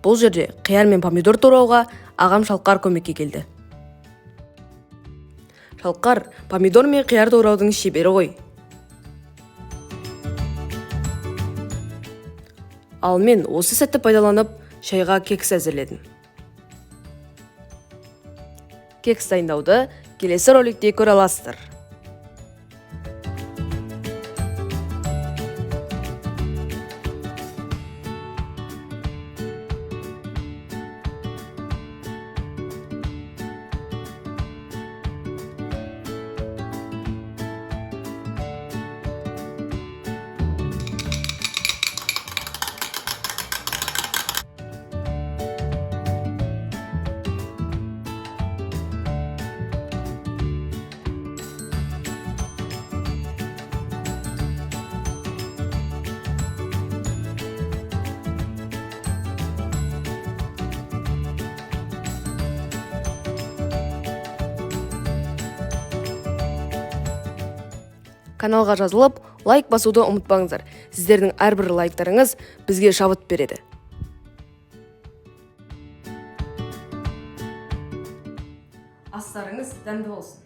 бұл жерде қияр мен помидор турауға ағам Шалқар көмекке келді. Шалқар помидор мен қияр тураудың шебері ғой. Ал мен осы сәтті пайдаланып шайға кекс әзірледім. Кекс дайындауды келесі роликте көре аласыздар. Каналға жазылып, лайк басуды ұмытпаңыздар. Сіздердің әрбір лайктарыңыз бізге шабыт береді. Астарыңыз дәмді болсын.